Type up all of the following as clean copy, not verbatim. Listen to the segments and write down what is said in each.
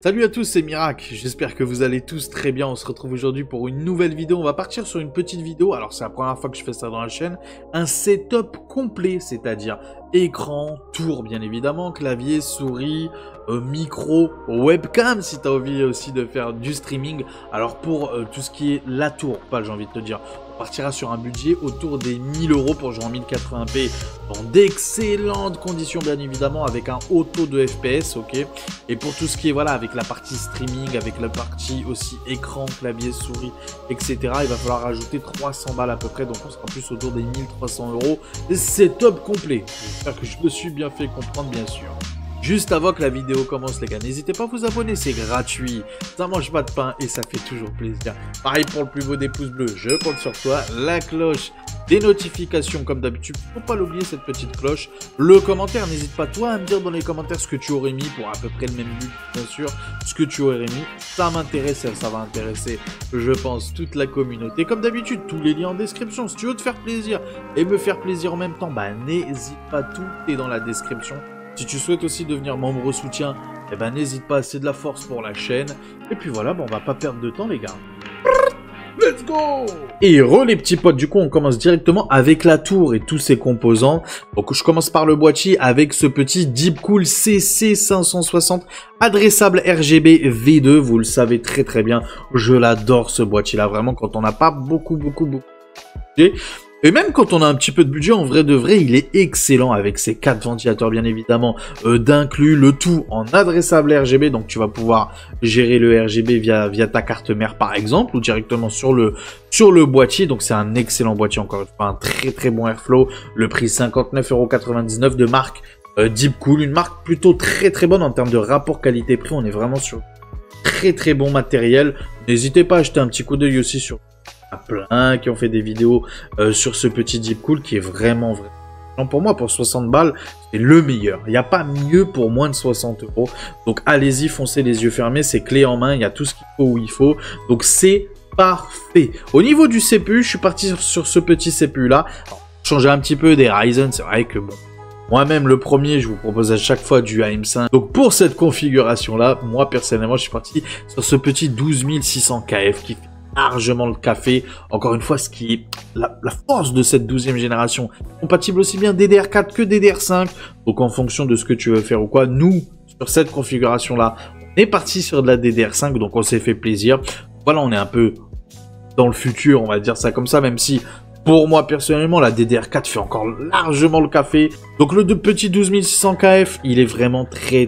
Salut à tous, c'est Mirac, j'espère que vous allez tous très bien, on se retrouve aujourd'hui pour une nouvelle vidéo, on va partir sur une petite vidéo, alors c'est la première fois que je fais ça dans la chaîne, un setup complet, c'est-à-dire écran, tour bien évidemment, clavier, souris, micro, webcam si tu as envie aussi de faire du streaming. Alors pour tout ce qui est la tour, j'ai envie de te dire, on partira sur un budget autour des 1000 € pour jouer en 1080p dans d'excellentes conditions bien évidemment, avec un haut taux de FPS, ok. Et pour tout ce qui est voilà avec la partie streaming, avec la partie aussi écran, clavier, souris, etc. Il va falloir rajouter 300 balles à peu près, donc on sera plus autour des 1300 €. Setup complet. J'espère que je me suis bien fait comprendre, bien sûr. Juste avant que la vidéo commence les gars, n'hésitez pas à vous abonner, c'est gratuit, ça mange pas de pain et ça fait toujours plaisir. Pareil pour le plus beau des pouces bleus, je compte sur toi, la cloche, des notifications comme d'habitude, faut pas l'oublier cette petite cloche, le commentaire, n'hésite pas toi à me dire dans les commentaires ce que tu aurais mis pour à peu près le même but bien sûr, ce que tu aurais mis, ça m'intéresse, ça va intéresser je pense toute la communauté. Comme d'habitude, tous les liens en description, si tu veux te faire plaisir et me faire plaisir en même temps, n'hésite pas, tout est dans la description. Si tu souhaites aussi devenir membre soutien, n'hésite pas, c'est de la force pour la chaîne. Et puis voilà, on va pas perdre de temps les gars. Let's go! Et les petits potes, du coup on commence directement avec la tour et tous ses composants. Donc je commence par le boîtier avec ce petit Deepcool CC560 adressable RGB V2. Vous le savez très très bien, je l'adore ce boîtier là, vraiment quand on n'a pas beaucoup de budget. Et même quand on a un petit peu de budget, en vrai de vrai, il est excellent avec ses 4 ventilateurs bien évidemment d'inclus, le tout en adressable RGB, donc tu vas pouvoir gérer le RGB via ta carte mère par exemple, ou directement sur le boîtier, donc c'est un excellent boîtier encore une fois, un très bon airflow, le prix 59,99 € de marque Deepcool, une marque plutôt très bonne en termes de rapport qualité-prix, on est vraiment sur très bon matériel, n'hésitez pas à jeter un petit coup d'œil aussi sur plein qui ont fait des vidéos sur ce petit Deepcool qui est vraiment pour moi pour 60 balles c'est le meilleur, il n'y a pas mieux pour moins de 60 €, donc allez-y, foncez les yeux fermés, c'est clé en main, il y a tout ce qu'il faut où il faut, donc c'est parfait. Au niveau du CPU, je suis parti sur ce petit CPU là, changer un petit peu des Ryzen, c'est vrai que bon, moi-même, le premier, je vous propose à chaque fois du AM5. Donc, pour cette configuration-là, moi, personnellement, je suis parti sur ce petit 12600 KF qui fait largement le café. Encore une fois, ce qui est la force de cette 12e génération. Compatible aussi bien DDR4 que DDR5. Donc, en fonction de ce que tu veux faire ou quoi, nous, sur cette configuration-là, on est parti sur de la DDR5. Donc, on s'est fait plaisir. Voilà, on est un peu dans le futur, on va dire ça comme ça, même si... Pour moi, personnellement, la DDR4 fait encore largement le café. Donc, le petit 12600 KF, il est vraiment très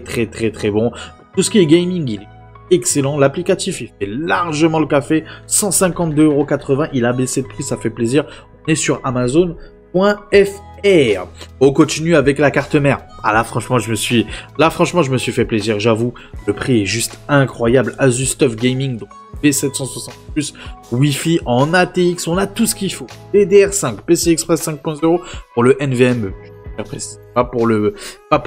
bon. Pour tout ce qui est gaming, il est excellent. L'applicatif, il fait largement le café. 152,80 €. Il a baissé de prix, ça fait plaisir. On est sur Amazon.fr. On continue avec la carte mère. Ah là, franchement, je me suis fait plaisir, j'avoue. Le prix est juste incroyable. Asus TUF Gaming, donc B760+, Wi-Fi en ATX, on a tout ce qu'il faut. DDR5, PCI Express 5.0 pour le NVMe. Pas pour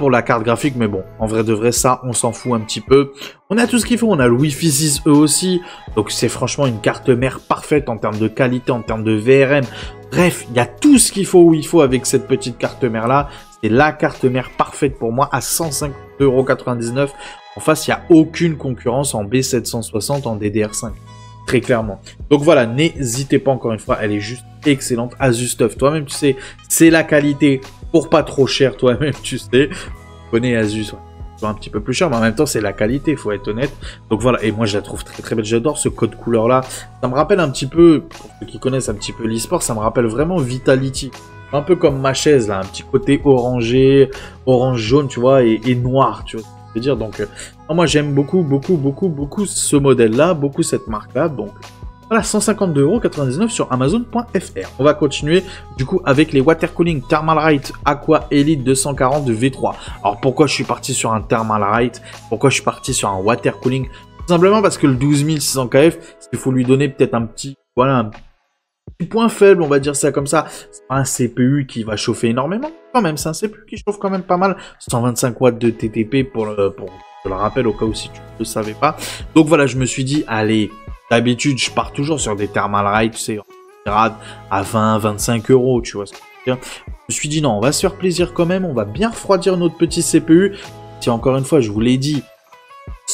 la carte graphique, mais bon, en vrai de vrai, ça, on s'en fout un petit peu. On a tout ce qu'il faut, on a le Wi-Fi 6E aussi. Donc c'est franchement une carte mère parfaite en termes de qualité, en termes de VRM. Bref, il y a tout ce qu'il faut où il faut avec cette petite carte mère là. C'est la carte mère parfaite pour moi à 152,99 €. En face, il n'y a aucune concurrence en B760 en DDR5. Très clairement. Donc voilà, n'hésitez pas encore une fois, elle est juste excellente. Asus TUF, toi-même tu sais, c'est la qualité pour pas trop cher, toi-même tu sais. Tu connais Asus, ouais. Un petit peu plus cher, mais en même temps c'est la qualité, il faut être honnête. Donc voilà, et moi je la trouve très belle, j'adore ce code couleur là. Ça me rappelle un petit peu, pour ceux qui connaissent un petit peu l'e-sport, ça me rappelle vraiment Vitality. Un peu comme ma chaise là, un petit côté orangé, orange jaune, tu vois, et noir, tu vois. Dire donc moi j'aime beaucoup ce modèle là, beaucoup cette marque là, donc voilà, 152,99 € sur Amazon.fr. On va continuer du coup avec les Watercooling Thermalright Aqua Elite 240 V3. Alors pourquoi je suis parti sur un Thermalright, pourquoi je suis parti sur un Watercooling? Tout simplement parce que le 12600 KF, il faut lui donner peut-être un petit, voilà, un petit point faible, on va dire ça comme ça. C'est pas un CPU qui va chauffer énormément, quand même, c'est un CPU qui chauffe quand même pas mal. 125 watts de TTP pour le rappel au cas où si tu ne le savais pas. Donc voilà, je me suis dit, allez, d'habitude, je pars toujours sur des Thermalright, tu sais, à 20-25 €, tu vois ce que je veux dire. Je me suis dit, non, on va se faire plaisir quand même, on va bien refroidir notre petit CPU. Si encore une fois, je vous l'ai dit,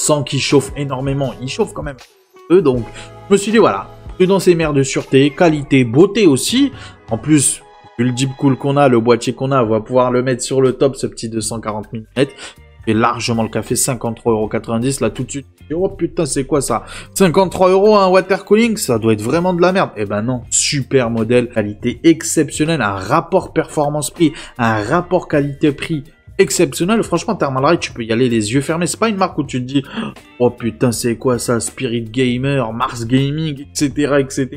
sans qu'il chauffe énormément. Il chauffe quand même un peu, donc je me suis dit voilà, prudence et mère de sûreté, qualité, beauté aussi. En plus, vu le Deep Cool qu'on a, le boîtier qu'on a, on va pouvoir le mettre sur le top, ce petit 240 mm. Et largement le café, 53,90 €. Là, tout de suite, oh putain, c'est quoi ça? 53 € un water cooling? Ça doit être vraiment de la merde. Eh ben non, super modèle, qualité exceptionnelle, un rapport performance-prix, un rapport qualité-prix exceptionnel. Franchement, Thermalright, tu peux y aller les yeux fermés. C'est pas une marque où tu te dis, oh putain, c'est quoi ça? Spirit Gamer, Mars Gaming, etc., etc.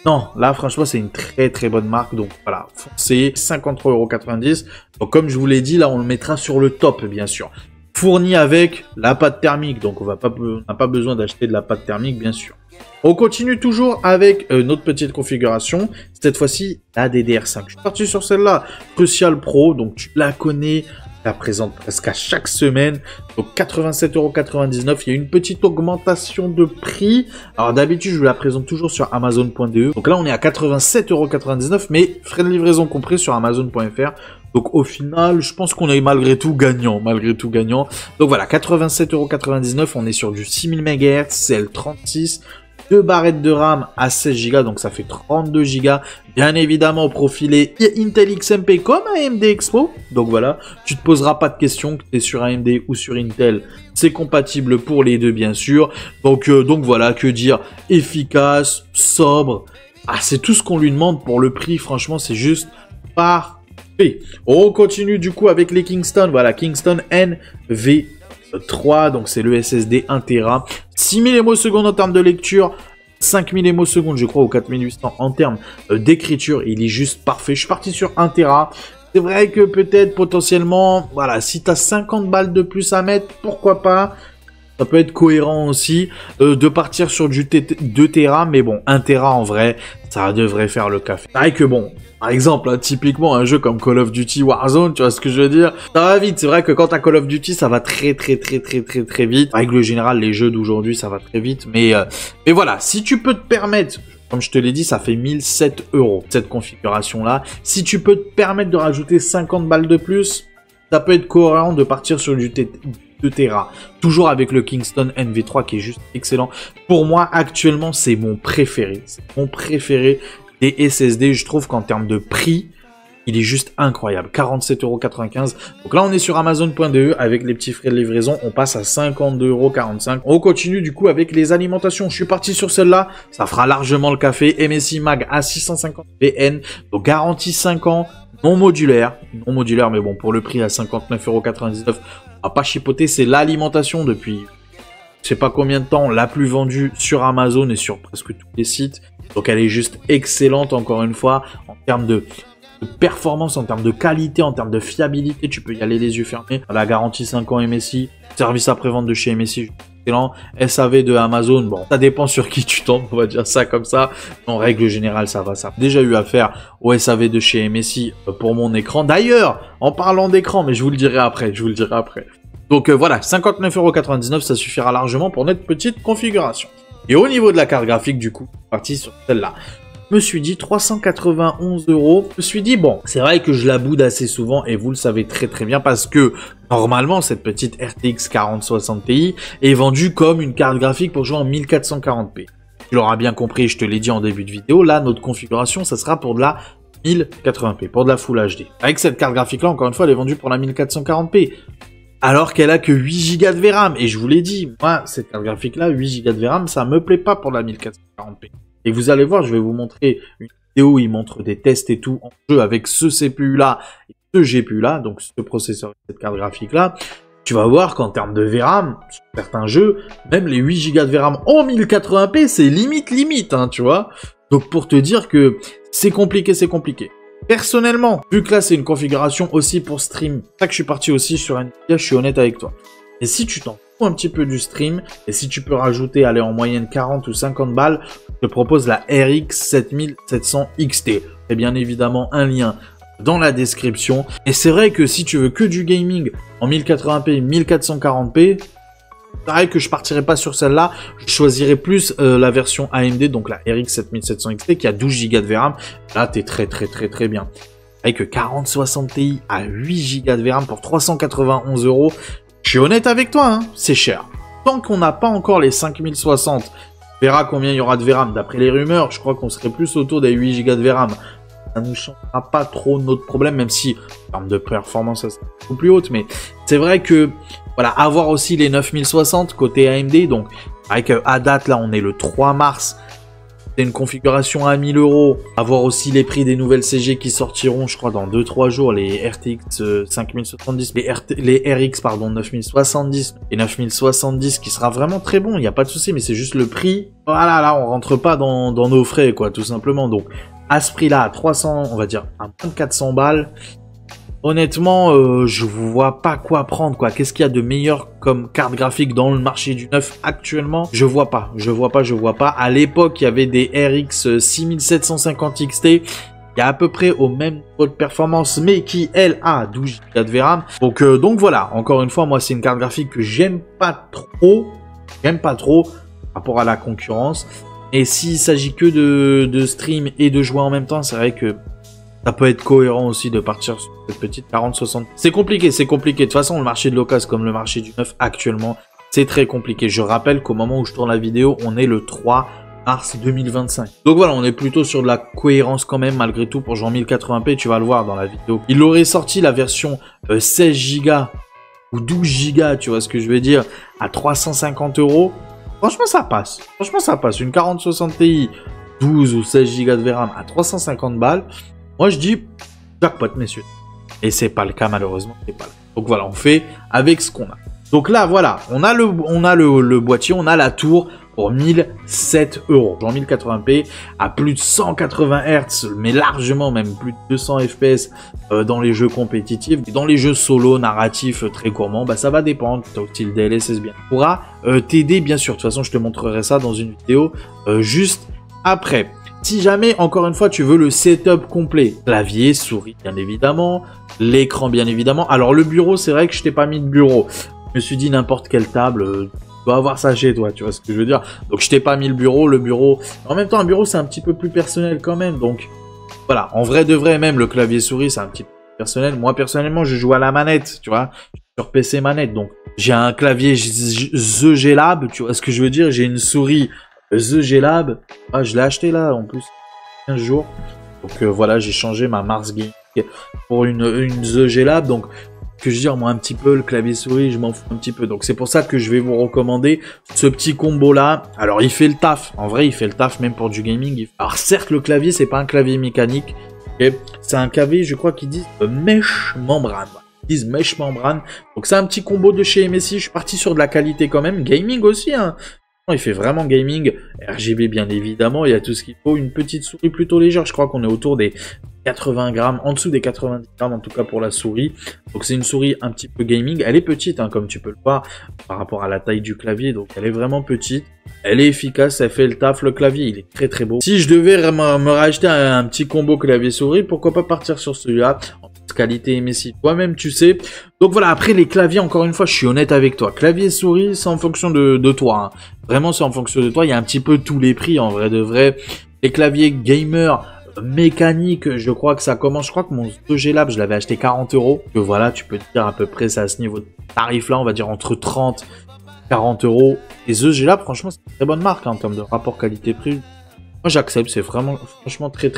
Non, là, franchement, c'est une très très bonne marque. Donc voilà, foncez, 53,90 €. Donc comme je vous l'ai dit, là, on le mettra sur le top, bien sûr. Fourni avec la pâte thermique. Donc on n'a pas besoin d'acheter de la pâte thermique, bien sûr. On continue toujours avec notre petite configuration. Cette fois-ci, la DDR5. Je suis parti sur celle-là, Crucial Pro. Donc tu la connais. La présente presque à chaque semaine. Donc 87,99 €. Il y a une petite augmentation de prix. Alors d'habitude, je vous la présente toujours sur Amazon.de. Donc là, on est à 87,99 €, mais frais de livraison compris sur Amazon.fr. Donc au final, je pense qu'on est malgré tout gagnant. Donc voilà, 87,99 €. On est sur du 6000 MHz, CL36. 2 barrettes de RAM à 16 Go, donc ça fait 32 Go. Bien évidemment, profilé Intel XMP comme AMD Expo. Donc voilà, tu te poseras pas de questions que tu es sur AMD ou sur Intel. C'est compatible pour les deux, bien sûr. Donc voilà, que dire? Efficace, sobre. Ah, c'est tout ce qu'on lui demande pour le prix. Franchement, c'est juste parfait. On continue du coup avec les Kingston. Voilà, Kingston NV3, donc c'est le SSD 1 Tera. 6000 ms en termes de lecture, 5000 ms je crois, ou 4800 en termes d'écriture. Il est juste parfait. Je suis parti sur 1 Tera. C'est vrai que peut-être potentiellement, voilà, si tu as 50 balles de plus à mettre, pourquoi pas. Ça peut être cohérent aussi de partir sur du 2 Tera, mais bon, 1 Tera en vrai, ça devrait faire le café. C'est vrai que bon, par exemple, hein, typiquement un jeu comme Call of Duty Warzone, tu vois ce que je veux dire? Ça va vite, c'est vrai que quand t'as Call of Duty, ça va très vite. En règle générale, les jeux d'aujourd'hui, ça va très vite, mais voilà, si tu peux te permettre... Comme je te l'ai dit, ça fait 1007 € cette configuration-là. Si tu peux te permettre de rajouter 50 balles de plus, ça peut être cohérent de partir sur du 2 Tera. Toujours avec le Kingston NV3 qui est juste excellent. Pour moi, actuellement, c'est mon préféré. C'est mon préféré des SSD. Je trouve qu'en termes de prix, il est juste incroyable. 47,95 €. Donc là, on est sur Amazon.de avec les petits frais de livraison. On passe à 52,45 €. On continue du coup avec les alimentations. Je suis parti sur celle-là. Ça fera largement le café. MSI Mag à 650 VN. Donc garantie 5 ans. Non modulaire, mais bon, pour le prix à 59,99 €, on va pas chipoter. C'est l'alimentation depuis je sais pas combien de temps, la plus vendue sur Amazon et sur presque tous les sites. Donc elle est juste excellente, encore une fois, en termes de performance, en termes de qualité, en termes de fiabilité. Tu peux y aller les yeux fermés. La garantie 5 ans MSI, service après-vente de chez MSI, excellent. SAV de Amazon, bon, ça dépend sur qui tu tombes, on va dire ça comme ça. En règle générale, ça va, ça. Déjà eu affaire au SAV de chez MSI pour mon écran. D'ailleurs, en parlant d'écran, mais je vous le dirai après, Donc voilà, 59,99 €, ça suffira largement pour notre petite configuration. Et au niveau de la carte graphique, du coup, parti sur celle-là. Je me suis dit 391 €. Je me suis dit, bon, c'est vrai que je la boude assez souvent et vous le savez très bien parce que normalement, cette petite RTX 4060 Ti est vendue comme une carte graphique pour jouer en 1440p. Tu l'auras bien compris, je te l'ai dit en début de vidéo, là, notre configuration, ça sera pour de la 1080p, pour de la Full HD. Avec cette carte graphique-là, encore une fois, elle est vendue pour la 1440p. Alors qu'elle a que 8 Go de VRAM. Et je vous l'ai dit, moi, cette carte graphique-là, 8 Go de VRAM, ça me plaît pas pour la 1440p. Et vous allez voir, je vais vous montrer une vidéo où il montre des tests et tout en jeu avec ce CPU-là et ce GPU-là, donc ce processeur et cette carte graphique-là. Tu vas voir qu'en termes de VRAM, sur certains jeux, même les 8 Go de VRAM en 1080p, c'est limite, hein, tu vois. Donc pour te dire que c'est compliqué. Personnellement, vu que là c'est une configuration aussi pour stream, c'est ça que je suis parti aussi sur Nvidia, je suis honnête avec toi. Et si tu t'en fous un petit peu du stream, et si tu peux rajouter, aller en moyenne 40 ou 50 balles, je te propose la RX 7700 XT. Et bien évidemment un lien dans la description. Et c'est vrai que si tu veux que du gaming en 1080p, 1440p, c'est vrai que je partirais pas sur celle-là, je choisirais plus la version AMD, donc la RX 7700 XT qui a 12 Go de VRAM. Là, t'es très bien. Avec 4060 Ti à 8 Go de VRAM pour 391 €. Je suis honnête avec toi, hein, c'est cher. tant qu'on n'a pas encore les 5060, on verra combien il y aura de VRAM. D'après les rumeurs, je crois qu'on serait plus autour des 8 Go de VRAM. Ça ne nous changera pas trop notre problème, même si en termes de performance, ça sera beaucoup plus haute. Mais c'est vrai que, voilà, avoir aussi les 9060 côté AMD. Donc, c'est vrai qu'à date, là, on est le 3 mars. C'est une configuration à 1000 €. Avoir aussi les prix des nouvelles CG qui sortiront, je crois, dans 2-3 jours. Les RTX 5070, les RX, pardon, 9070 et 9070 qui sera vraiment très bon. Il n'y a pas de souci, mais c'est juste le prix. Voilà, là, on rentre pas dans nos frais, quoi, tout simplement. Donc, à ce prix-là, à 300, on va dire, à moins de 400 balles, honnêtement, je vois pas quoi prendre, quoi. Qu'est-ce qu'il y a de meilleur comme carte graphique dans le marché du neuf actuellement? Je vois pas. À l'époque, il y avait des RX 6750 XT, il y a à peu près au même niveau de performance, mais qui, elle, a 12 Go de VRAM. Donc voilà, encore une fois, moi, c'est une carte graphique que j'aime pas trop, par rapport à la concurrence. Et s'il s'agit que de stream et de jouer en même temps, c'est vrai que ça peut être cohérent aussi de partir sur cette petite 40-60. C'est compliqué. De toute façon, le marché de l'occasion comme le marché du neuf actuellement, c'est très compliqué. Je rappelle qu'au moment où je tourne la vidéo, on est le 3 mars 2025. Donc voilà, on est plutôt sur de la cohérence quand même, malgré tout, pour jouer en 1080p, tu vas le voir dans la vidéo. Il aurait sorti la version 16 Go ou 12 Go, tu vois ce que je veux dire, à 350 €. Franchement, ça passe. Une 4060 Ti, 12 ou 16 Go de VRAM à 350 balles. Moi, je dis jackpot, messieurs. Et c'est pas le cas, malheureusement. Donc voilà, on fait avec ce qu'on a. Donc là, voilà, on a le boîtier, on a la tour pour 1007 €. En 1080p, à plus de 180 Hz, mais largement, même plus de 200 FPS dans les jeux compétitifs. Et dans les jeux solo, narratifs, très gourmands, bah ça va dépendre. T'as aussi le DLSS bien. On pourra t'aider, bien sûr. De toute façon, je te montrerai ça dans une vidéo juste après. Si jamais, encore une fois, tu veux le setup complet, clavier, souris, bien évidemment, l'écran, bien évidemment. Alors, le bureau, c'est vrai que je t'ai pas mis de bureau. Je me suis dit, n'importe quelle table, tu dois avoir ça chez toi, tu vois ce que je veux dire. Donc, je t'ai pas mis le bureau. En même temps, un bureau, c'est un petit peu plus personnel quand même. Donc, voilà, en vrai de vrai, même le clavier souris, c'est un petit peu personnel. Moi, personnellement, je joue à la manette, tu vois, sur PC manette. Donc, j'ai un clavier The G-Lab, tu vois ce que je veux dire. J'ai une souris The G-Lab, je l'ai acheté là en plus 15 jours. Donc voilà, j'ai changé ma Mars Gaming pour une The G-Lab. Donc, que je veux dire, moi un petit peu le clavier souris, je m'en fous un petit peu. Donc c'est pour ça que je vais vous recommander ce petit combo là. Alors il fait le taf, en vrai il fait le taf même pour du gaming. Alors certes le clavier c'est pas un clavier mécanique, okay, c'est un clavier je crois qu'ils disent mesh membrane. Ils disent mesh membrane. Donc c'est un petit combo de chez MSI. Je suis parti sur de la qualité quand même, gaming aussi hein. Il fait vraiment gaming, RGB bien évidemment, il y a tout ce qu'il faut, une petite souris plutôt légère, je crois qu'on est autour des 80 grammes, en dessous des 90 grammes en tout cas pour la souris. Donc c'est une souris un petit peu gaming, elle est petite hein, comme tu peux le voir par rapport à la taille du clavier, donc elle est vraiment petite, elle est efficace, elle fait le taf, le clavier il est très très beau. Si je devais me racheter un petit combo clavier souris, pourquoi pas partir sur celui-là, qualité MSI, toi-même tu sais. Donc voilà, après les claviers, encore une fois, je suis honnête avec toi. Clavier souris, c'est en fonction de toi. Hein. Vraiment, c'est en fonction de toi. Il y a un petit peu tous les prix, en vrai de vrai. Les claviers gamer mécaniques, je crois que ça commence. Je crois que mon EG Lab, je l'avais acheté 40 €. Que voilà, tu peux te dire à peu près, c'est à ce niveau de tarif-là, on va dire entre 30 et 40 €. Et EG Lab, franchement, c'est une très bonne marque hein, en termes de rapport qualité-prix. Moi, j'accepte, c'est vraiment, franchement, très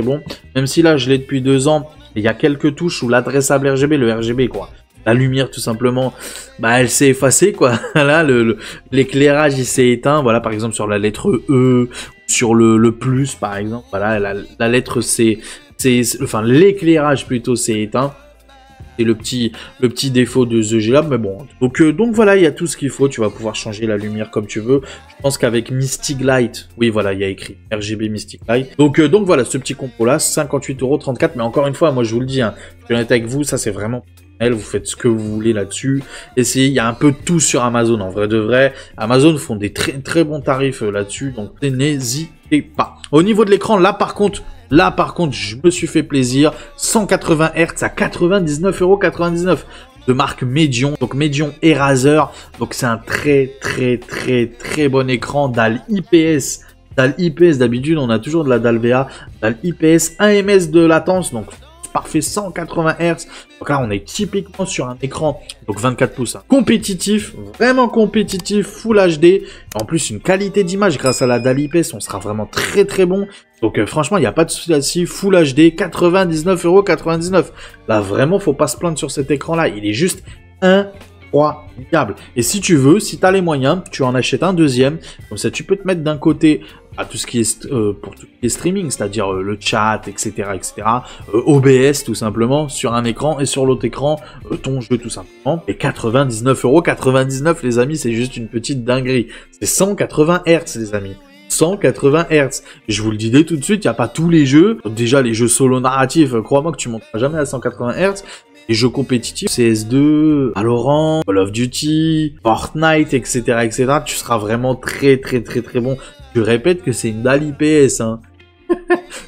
bon. Même si là, je l'ai depuis 2 ans. Il y a quelques touches où l'adressable RGB, le RGB quoi, la lumière tout simplement, bah elle s'est effacée quoi. Là l'éclairage il s'est éteint. Voilà par exemple sur la lettre E, sur le plus par exemple. Voilà la lettre C, enfin l'éclairage plutôt s'est éteint. C'est le petit défaut de The G-Lab, mais bon. Donc voilà, il y a tout ce qu'il faut. Tu vas pouvoir changer la lumière comme tu veux. Je pense qu'avec Mystic Light, oui voilà, il y a écrit RGB Mystic Light. Donc voilà, ce petit compo là, 58,34 €. Mais encore une fois, moi je vous le dis, hein, je suis honnête avec vous, ça c'est vraiment personnel. Vous faites ce que vous voulez là-dessus. Essayez, il y a un peu de tout sur Amazon, en vrai de vrai. Amazon font des très bons tarifs là-dessus, donc n'hésitez pas. Au niveau de l'écran, là par contre, je me suis fait plaisir. 180 Hz à 99,99 € de marque Medion. Donc Medion Eraser. Donc c'est un très bon écran. Dalle IPS. Dalle IPS d'habitude, on a toujours de la dalle VA. Dalle IPS 1 ms de latence. Donc parfait 180 Hz. Donc là, on est typiquement sur un écran, donc 24 pouces, hein. Compétitif, vraiment compétitif, Full HD. En plus, une qualité d'image grâce à la DALI IPS, on sera vraiment très très bon. Donc franchement, il n'y a pas de souci là-dessus. Full HD, 99,99 €. Là, vraiment, faut pas se plaindre sur cet écran-là. Il est juste incroyable. Et si tu veux, si tu as les moyens, tu en achètes un deuxième. Comme ça, tu peux te mettre d'un côté à tout ce qui est pour tout ce qui est streaming, c'est-à-dire le chat, etc., etc. OBS tout simplement sur un écran et sur l'autre écran ton jeu tout simplement. Et 99,99 € les amis, c'est juste une petite dinguerie. C'est 180 Hz les amis. 180 Hz. Je vous le dis dès tout de suite, il n'y a pas tous les jeux. Déjà les jeux solo narratifs, crois-moi que tu monteras jamais à 180 Hz. Les jeux compétitifs, CS2, Valorant, Call of Duty, Fortnite, etc., etc. Tu seras vraiment très très très très bon. Je répète que c'est une DALI IPS, hein.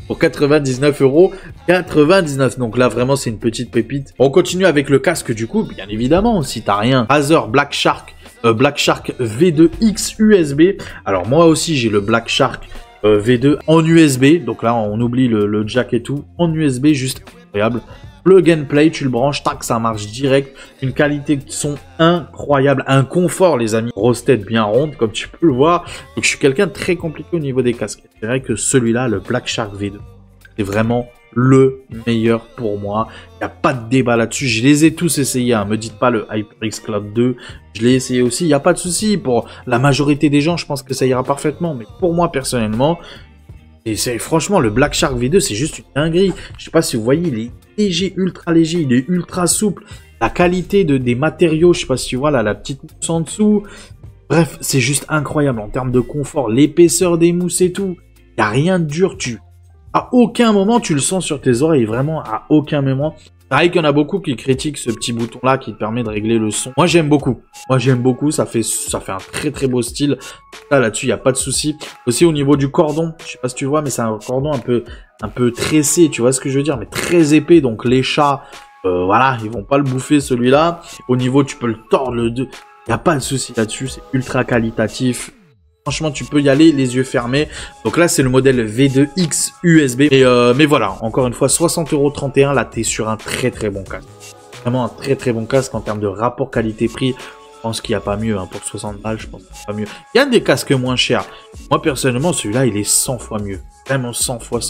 Pour 99,99 €. Donc là, vraiment, c'est une petite pépite. On continue avec le casque, du coup, bien évidemment, si t'as rien. Razer Black Shark V2X USB. Alors, moi aussi, j'ai le Black Shark V2 en USB. Donc là, on oublie le jack et tout. En USB, juste incroyable. Plug and play, tu le branches, tac, ça marche direct. Une qualité de son incroyable, un confort, les amis. Grosse tête bien ronde, comme tu peux le voir. Donc, je suis quelqu'un de très compliqué au niveau des casques. C'est vrai que celui-là, le Black Shark V2, c'est vraiment le meilleur pour moi. Il n'y a pas de débat là-dessus. Je les ai tous essayés. Hein. Me dites pas le HyperX Cloud 2. Je l'ai essayé aussi. Il n'y a pas de souci. Pour la majorité des gens, je pense que ça ira parfaitement. Mais pour moi, personnellement, et c'est franchement, le Black Shark V2, c'est juste une dinguerie. Je sais pas si vous voyez, il est léger, ultra léger, il est ultra souple. La qualité des matériaux, je sais pas si tu vois là, la petite mousse en dessous. Bref, c'est juste incroyable en termes de confort, l'épaisseur des mousses et tout. Il n'y a rien de dur, à aucun moment tu le sens sur tes oreilles, vraiment à aucun moment. C'est vrai qu'il y en a beaucoup qui critiquent ce petit bouton-là qui te permet de régler le son. Moi, j'aime beaucoup. Ça fait un très très beau style. Là-dessus, il n'y a pas de souci. Aussi, au niveau du cordon, je sais pas si tu vois, mais c'est un cordon un peu tressé, tu vois ce que je veux dire, mais très épais. Donc, les chats, voilà, ils vont pas le bouffer, celui-là. Au niveau, tu peux le tordre, il n'y a pas de souci là-dessus. C'est ultra qualitatif. Franchement, tu peux y aller les yeux fermés. Donc là, c'est le modèle V2X USB. Mais voilà, encore une fois, 60,31 €. Là, tu es sur un très très bon casque. Vraiment un très très bon casque en termes de rapport qualité-prix. Je pense qu'il n'y a pas mieux. Hein. Pour 60 balles, je pense qu'il n'y a pas mieux. Il y a des casques moins chers. Moi, personnellement, celui-là, il est 100 fois mieux. Vraiment 100 fois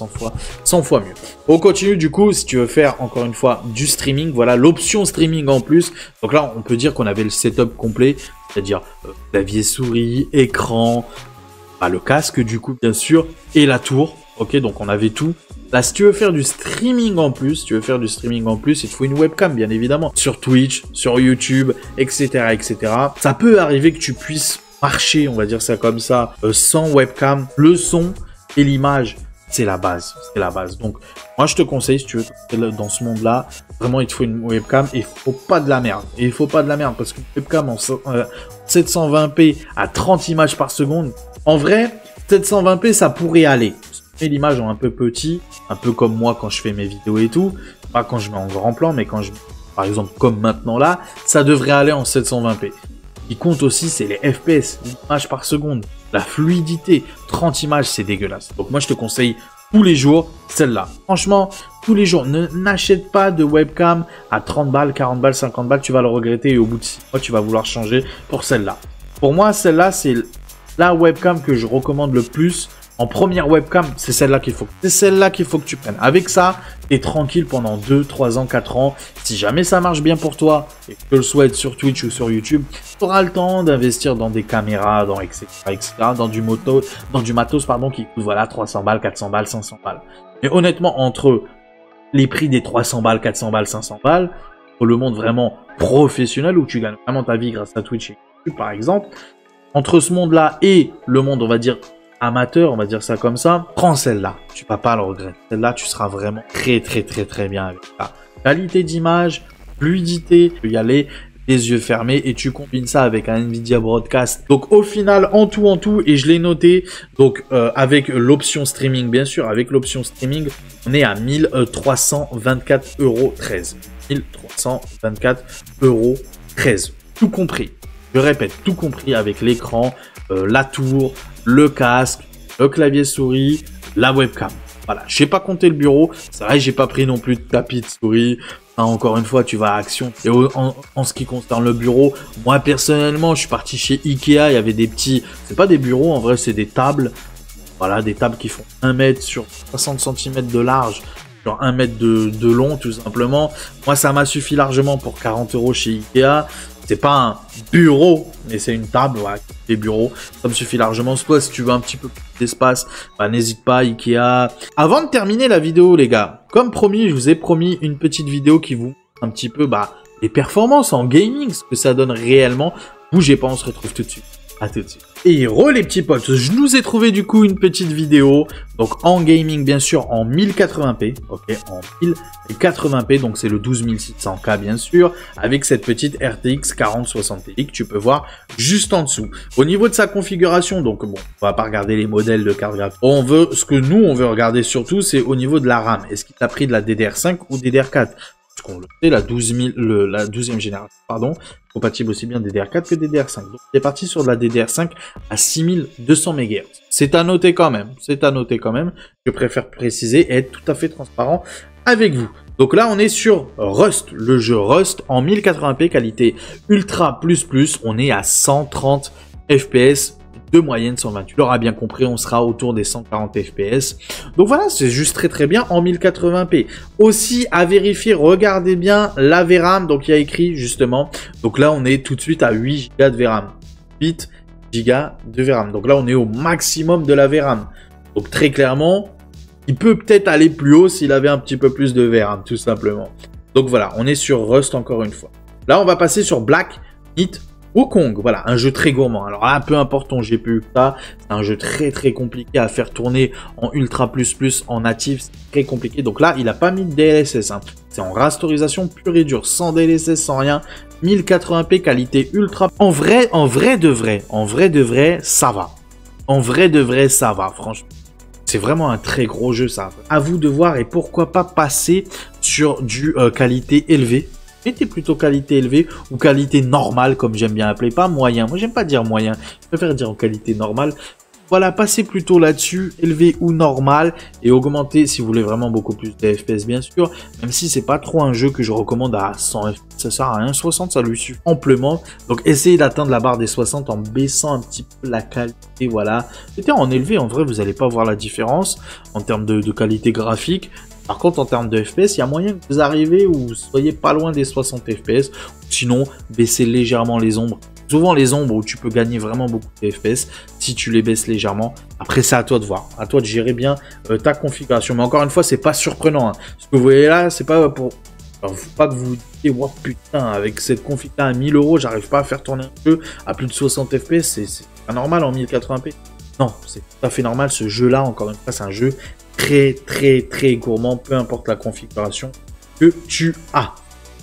mieux. On continue du coup, si tu veux faire encore une fois du streaming, voilà l'option streaming en plus. Donc là, on peut dire qu'on avait le setup complet, c'est-à-dire clavier souris, écran, le casque du coup bien sûr, et la tour. Ok, donc on avait tout. Là, si tu veux faire du streaming en plus, il te faut une webcam bien évidemment. Sur Twitch, sur YouTube, etc., etc. Ça peut arriver que tu puisses marcher, on va dire ça comme ça, sans webcam. Le son et l'image, c'est la base. Donc, moi, je te conseille, si tu veux, dans ce monde-là, vraiment, il te faut une webcam et il faut pas de la merde. Parce qu'une webcam en 720p à 30 images par seconde, en vrai, 720p, ça pourrait aller. Mais l'image en un peu petit, un peu comme moi quand je fais mes vidéos et tout. Pas quand je mets en grand plan, mais quand par exemple, comme maintenant là, ça devrait aller en 720p. Ce qui compte aussi, c'est les FPS, l'images par seconde. La fluidité, 30 images, c'est dégueulasse. Donc moi, je te conseille tous les jours celle-là. Franchement, tous les jours, n'achète pas de webcam à 30 balles, 40 balles, 50 balles. Tu vas le regretter et au bout de 6 mois, tu vas vouloir changer pour celle-là. Pour moi, celle-là, c'est la webcam que je recommande le plus. En première webcam, c'est celle-là qu'il faut. Que tu prennes. Avec ça, tu es tranquille pendant 2, 3 ans, 4 ans. Si jamais ça marche bien pour toi et que tu le souhaites sur Twitch ou sur YouTube, tu auras le temps d'investir dans des caméras, dans etc., dans du matos, qui coûte voilà 300 balles, 400 balles, 500 balles. Mais honnêtement, entre les prix des 300 balles, 400 balles, 500 balles, pour le monde vraiment professionnel où tu gagnes vraiment ta vie grâce à Twitch et YouTube par exemple, entre ce monde-là et le monde, on va dire, amateur, on va dire ça comme ça, prends celle-là. Tu vas pas le regretter. Celle-là, tu seras vraiment très très très très bien avec ça. Qualité d'image, fluidité, tu peux y aller les yeux fermés et tu combines ça avec un Nvidia Broadcast. Donc au final, en tout, et je l'ai noté, donc avec l'option streaming, bien sûr, avec l'option streaming, on est à 1324,13 €. 1324,13 €. Tout compris. Je répète, tout compris avec l'écran, la tour, le casque, le clavier souris, la webcam. Voilà, j'ai pas compté le bureau. C'est vrai, j'ai pas pris non plus de tapis de souris. Hein, encore une fois, tu vas à Action. Et en ce qui concerne le bureau, moi personnellement, je suis parti chez Ikea. Il y avait des petits... C'est pas des bureaux, en vrai, c'est des tables. Voilà, des tables qui font 1 mètre sur 60 cm de large, sur 1 mètre de long, tout simplement. Moi, ça m'a suffi largement pour 40 € chez Ikea. C'est pas un bureau, mais c'est une table, voilà, des bureaux. Ça me suffit largement. Soit si tu veux un petit peu plus d'espace, bah, n'hésite pas, Ikea. Avant de terminer la vidéo, les gars, comme promis, je vous ai promis une petite vidéo qui vous montre un petit peu les performances en gaming, ce que ça donne réellement. Bougez pas, on se retrouve tout de suite. À tout de suite. Et les petits potes, je nous ai trouvé du coup une petite vidéo, donc en gaming bien sûr en 1080p, ok, en 1080p, donc c'est le 12600K bien sûr, avec cette petite RTX 4060 Ti que tu peux voir juste en dessous. Au niveau de sa configuration, donc bon, on va pas regarder les modèles de carte graphique. Ce que nous on veut regarder surtout, c'est au niveau de la RAM. Est-ce qu'il t'a pris de la DDR5 ou DDR4? Parce qu'on le sait, la 12e génération, pardon, compatible aussi bien DDR4 que DDR5. Donc, il est parti sur de la DDR5 à 6200 MHz. C'est à noter quand même, Je préfère préciser et être tout à fait transparent avec vous. Donc là, on est sur Rust, le jeu Rust en 1080p, qualité Ultra++, on est à 130 FPS de moyenne 128. Tu l'auras bien compris, on sera autour des 140 FPS. Donc voilà, c'est juste très bien en 1080p. Aussi, à vérifier, regardez bien la VRAM. Donc il y a écrit justement. Donc là, on est tout de suite à 8 Go de VRAM. 8 Go de VRAM. Donc là, on est au maximum de la VRAM. Donc très clairement, il peut peut-être aller plus haut s'il avait un petit peu plus de VRAM, tout simplement. Donc voilà, on est sur Rust encore une fois. Là, on va passer sur Black Myth Wukong, voilà, un jeu très gourmand. Alors là, peu importe ton GPU que t'as, c'est un jeu très compliqué à faire tourner en Ultra++, en natif, c'est très compliqué. Donc là, il a pas mis de DLSS, hein. C'est en rasterisation pure et dure, sans DLSS, sans rien. 1080p, qualité ultra. En vrai de vrai, ça va. En vrai de vrai, ça va, franchement. C'est vraiment un très gros jeu, ça. À vous de voir et pourquoi pas passer sur du qualité élevée. Mettez plutôt qualité élevée ou qualité normale, comme j'aime bien appeler, pas moyen. Moi, j'aime pas dire moyen, je préfère dire en qualité normale. Voilà, passez plutôt là-dessus, élevé ou normal, et augmentez si vous voulez vraiment beaucoup plus de FPS, bien sûr. Même si c'est pas trop un jeu que je recommande à 100 FPS, ça sert à rien. 60, ça lui suffit amplement. Donc, essayez d'atteindre la barre des 60 en baissant un petit peu la qualité, voilà. Mettez en élevé, en vrai, vous n'allez pas voir la différence en termes de qualité graphique. Par contre, en termes de FPS, il y a moyen que vous arrivez ou vous soyez pas loin des 60 FPS. Sinon, baissez légèrement les ombres. Souvent, les ombres où tu peux gagner vraiment beaucoup de FPS, si tu les baisses légèrement. Après, c'est à toi de voir. À toi de gérer bien ta configuration. Mais encore une fois, c'est pas surprenant, hein. Ce que vous voyez là, c'est pas pour... Alors, faut pas que vous vous disiez, wow, putain, avec cette config là à 1000 €, j'arrive pas à faire tourner un jeu à plus de 60 FPS. C'est pas normal en 1080p. Non, c'est tout à fait normal. Ce jeu-là, encore une fois, c'est un jeu très gourmand, peu importe la configuration que tu as.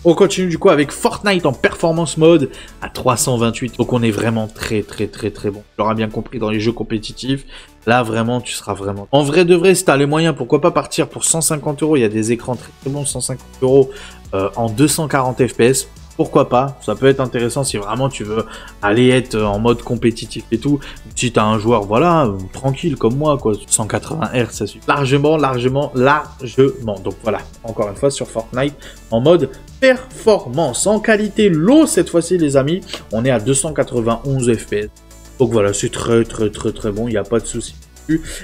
On continue du coup avec Fortnite en performance mode à 328. Donc on est vraiment très bon. Tu l'auras bien compris dans les jeux compétitifs. Là vraiment, tu seras vraiment... En vrai de vrai, si tu as les moyens, pourquoi pas partir pour 150 €. Il y a des écrans très bons, 150 € en 240 FPS. Pourquoi pas, ça peut être intéressant si vraiment tu veux aller être en mode compétitif et tout. Si tu as un joueur, voilà, tranquille comme moi, quoi, 180 Hz, ça suffit. Largement. Donc voilà, encore une fois sur Fortnite, en mode performance, en qualité low cette fois-ci les amis, on est à 291 FPS. Donc voilà, c'est très bon, il n'y a pas de souci.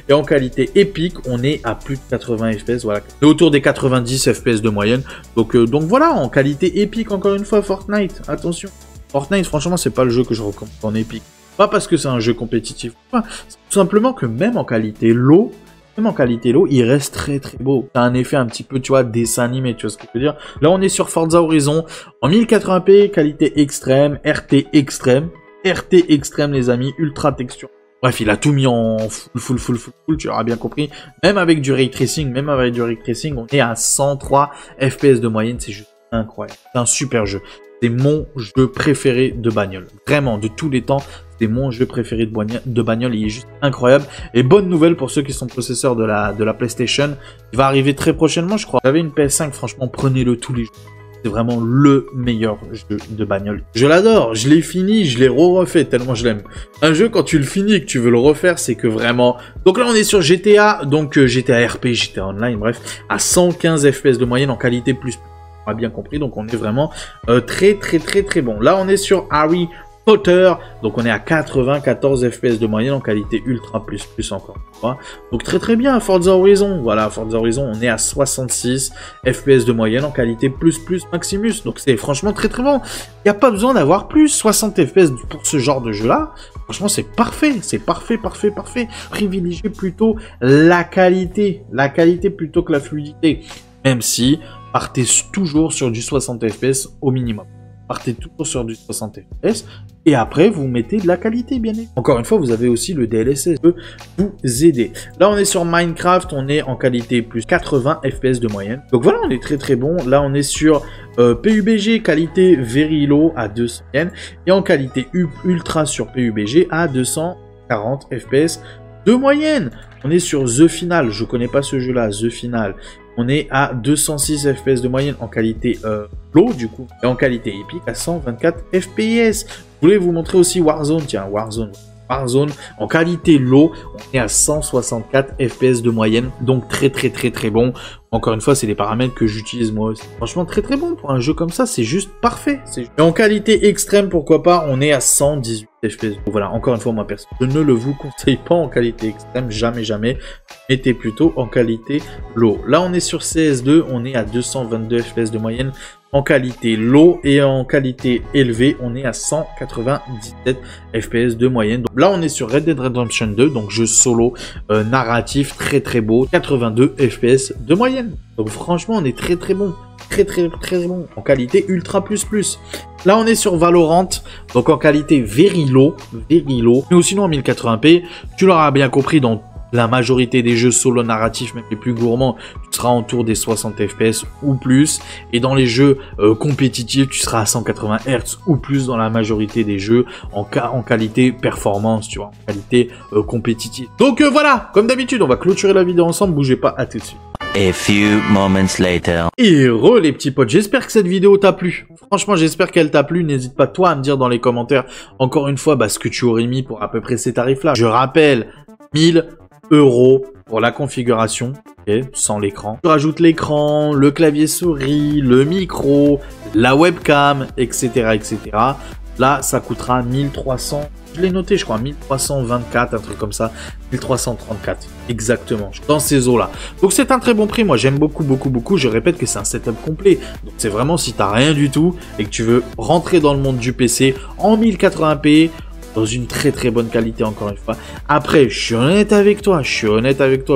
Et en qualité épique, on est à plus de 80 FPS, voilà, et autour des 90 FPS de moyenne. Donc voilà, en qualité épique, encore une fois, Fortnite, attention. Fortnite, franchement, c'est pas le jeu que je recommande en épique. Pas parce que c'est un jeu compétitif, c'est tout simplement que même en qualité low, il reste très beau. T'as un effet un petit peu, tu vois, dessin animé, tu vois ce que je veux dire. Là, on est sur Forza Horizon, en 1080p, qualité extrême, RT extrême, les amis, ultra texture. Bref, il a tout mis en full, tu auras bien compris. Même avec du ray tracing, on est à 103 FPS de moyenne, c'est juste incroyable. C'est un super jeu. C'est mon jeu préféré de bagnole. Vraiment, de tous les temps, c'est mon jeu préféré de bagnole. Il est juste incroyable. Et bonne nouvelle pour ceux qui sont possesseurs de la PlayStation. Il va arriver très prochainement, je crois. Vous avez une PS5, franchement, prenez-le tous les jours. c'est vraiment le meilleur jeu de bagnole. Je l'adore, je l'ai fini, je l'ai refait tellement je l'aime. Un jeu, quand tu le finis et que tu veux le refaire, c'est que vraiment... Donc là, on est sur GTA, donc GTA RP, GTA Online, bref, à 115 FPS de moyenne en qualité plus. On a bien compris, donc on est vraiment très bon. Là, on est sur Harry Potter, donc on est à 94 FPS de moyenne en qualité ultra plus encore. Donc très bien. Forza Horizon, voilà, Forza Horizon, on est à 66 FPS de moyenne en qualité plus Maximus. Donc c'est franchement très bon. Il n'y a pas besoin d'avoir plus 60 FPS pour ce genre de jeu là. Franchement, c'est parfait, parfait. Privilégiez plutôt la qualité plutôt que la fluidité, même si partez toujours sur du 60 FPS au minimum. Partez toujours sur du 60 FPS et après vous mettez de la qualité bien évidemment. Encore une fois, vous avez aussi le DLSS qui peut vous aider. Là, on est sur Minecraft, on est en qualité plus 80 FPS de moyenne. Donc voilà, on est très bon. Là, on est sur PUBG qualité Very Low à 200 et en qualité Ultra sur PUBG à 240 FPS de moyenne. On est sur The Final, je connais pas ce jeu-là, The Final. On est à 206 FPS de moyenne en qualité low du coup, et en qualité épique à 124 FPS. Je voulais vous montrer aussi Warzone, tiens, Warzone en qualité low, on est à 164 FPS de moyenne, donc très bon. Encore une fois, c'est les paramètres que j'utilise moi aussi. Franchement, très bon pour un jeu comme ça, c'est juste parfait. Et en qualité extrême, pourquoi pas, on est à 118 FPS. Donc voilà, encore une fois, moi perso, je ne le vous conseille pas en qualité extrême, jamais. Mettez plutôt en qualité low. Là, on est sur CS2, on est à 222 FPS de moyenne en qualité low et en qualité élevée, on est à 197 FPS de moyenne. Donc là, on est sur Red Dead Redemption 2, donc jeu solo narratif très beau, 82 FPS de moyenne. Donc franchement, on est très bon. Très bon. En qualité ultra plus. Là, on est sur Valorant, donc en qualité very low. Mais sinon en 1080p, tu l'auras bien compris, dans la majorité des jeux solo narratifs, même les plus gourmands, tu seras autour des 60 FPS ou plus. Et dans les jeux compétitifs, tu seras à 180 Hz ou plus dans la majorité des jeux en qualité performance, tu vois, en qualité compétitive. Donc voilà, comme d'habitude, on va clôturer la vidéo ensemble. Bougez pas, à tout de suite. A few moments later. Et les petits potes, j'espère que cette vidéo t'a plu. Franchement, j'espère qu'elle t'a plu. N'hésite pas toi à me dire dans les commentaires, encore une fois, ce que tu aurais mis pour à peu près ces tarifs-là. Je rappelle, 1000 € pour la configuration, okay, sans l'écran. Tu rajoutes l'écran, le clavier souris, le micro, la webcam, etc. Là, ça coûtera 1300. Je l'ai noté, je crois, 1324, un truc comme ça. 1334, exactement, dans ces eaux-là. Donc c'est un très bon prix, moi j'aime beaucoup. Je répète que c'est un setup complet. Donc c'est vraiment si t'as rien du tout et que tu veux rentrer dans le monde du PC en 1080p, dans une très bonne qualité encore une fois. Après, je suis honnête avec toi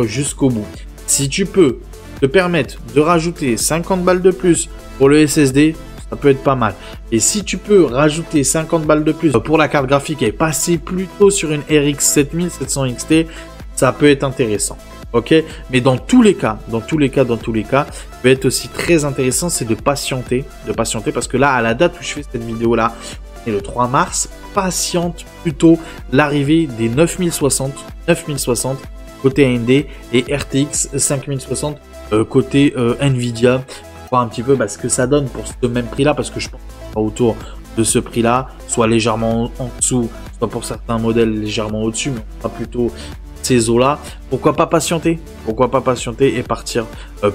jusqu'au bout. Si tu peux te permettre de rajouter 50 balles de plus pour le SSD, ça peut être pas mal. Et si tu peux rajouter 50 balles de plus pour la carte graphique et passer plutôt sur une RX 7700 XT, ça peut être intéressant. Ok, mais dans tous les cas, peut être aussi très intéressant, c'est de patienter parce que là, à la date où je fais cette vidéo là, et le 3 mars, patiente plutôt l'arrivée des 9060 côté AMD et RTX 5060 côté Nvidia. Voir un petit peu ce que ça donne pour ce même prix là, parce que je pense autour de ce prix là, soit légèrement en dessous, soit pour certains modèles légèrement au-dessus, mais on sera plutôt ces eaux là. Pourquoi pas patienter et partir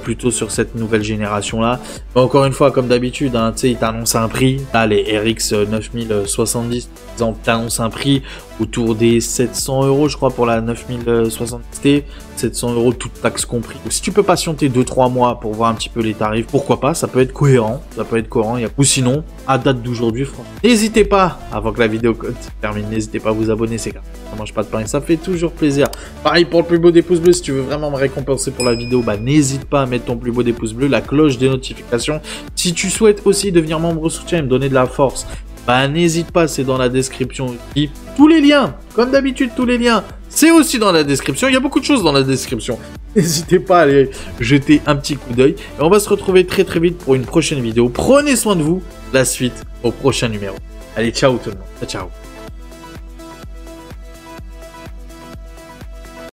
plutôt sur cette nouvelle génération là. Mais encore une fois, comme d'habitude, hein, ils t'annoncent un prix. Là, les RX 9070, ils t'annoncent un prix autour des 700 €, je crois, pour la 9070T. 700 € toutes taxes compris. Donc, si tu peux patienter 2-3 mois pour voir un petit peu les tarifs, pourquoi pas, ça peut être cohérent. Ou sinon, à date d'aujourd'hui, franchement, n'hésitez pas, avant que la vidéo se termine, n'hésitez pas à vous abonner, c'est grave. Ça mange pas de pain et ça fait toujours plaisir. Pareil pour le plus beau des pouces bleus, si tu veux vraiment me récompenser pour la vidéo, n'hésite pas à mettre ton plus beau des pouces bleus, la cloche des notifications. Si tu souhaites aussi devenir membre soutien et me donner de la force, n'hésite pas, c'est dans la description aussi. Tous les liens, comme d'habitude, c'est aussi dans la description. Il y a beaucoup de choses dans la description. N'hésitez pas à aller jeter un petit coup d'œil. Et on va se retrouver très vite pour une prochaine vidéo. Prenez soin de vous. La suite au prochain numéro. Allez, ciao tout le monde. Ciao.